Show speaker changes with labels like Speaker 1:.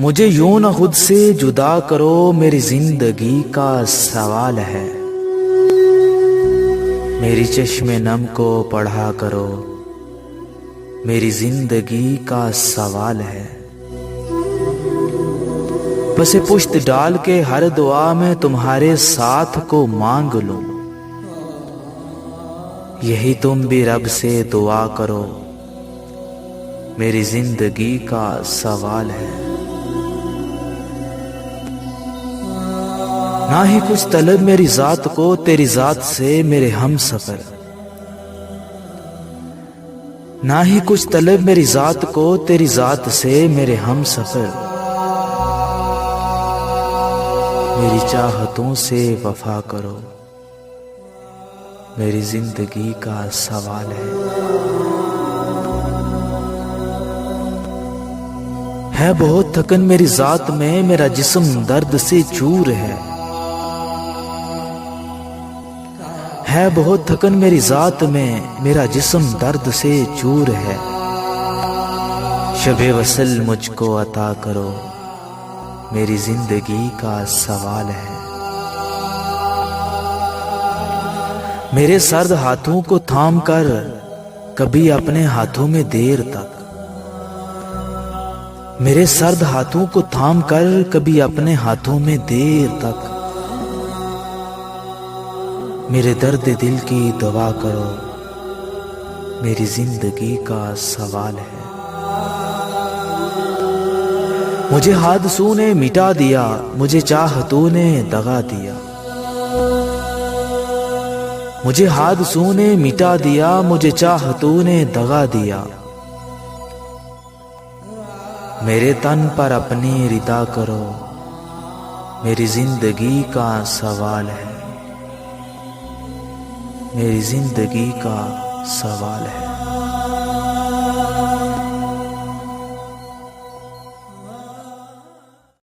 Speaker 1: मुझे यूं न खुद से जुदा करो, मेरी जिंदगी का सवाल है। मेरी चश्मे नम को पढ़ा करो, मेरी जिंदगी का सवाल है। बसे पुश्त डाल के हर दुआ में तुम्हारे साथ को मांग लूं। यही तुम भी रब से दुआ करो, मेरी जिंदगी का सवाल है। ना ही कुछ तलब मेरी जात को तेरी जात से मेरे हम सफर। ना ही कुछ तलब मेरी जात को तेरी जात से मेरे हम सफर। मेरी चाहतों से वफा करो, मेरी जिंदगी का सवाल है बहुत थकन मेरी जात में, मेरा जिस्म दर्द से चूर है बहुत थकन मेरी जात में, मेरा जिस्म दर्द से चूर है। शबे वसल मुझको अता करो, मेरी जिंदगी का सवाल है। मेरे सर्द हाथों को थाम कर कभी अपने हाथों में देर तक, मेरे सर्द हाथों को थाम कर कभी अपने हाथों में देर तक। मेरे दर्द दिल की दवा करो, मेरी जिंदगी का सवाल है। मुझे हादसों ने मिटा दिया, मुझे चाहतों ने दगा दिया। मुझे हादसों ने मिटा दिया, मुझे चाहतों ने दगा दिया। मेरे तन पर अपनी रिदा करो, मेरी जिंदगी का सवाल है। मेरी जिंदगी का सवाल है।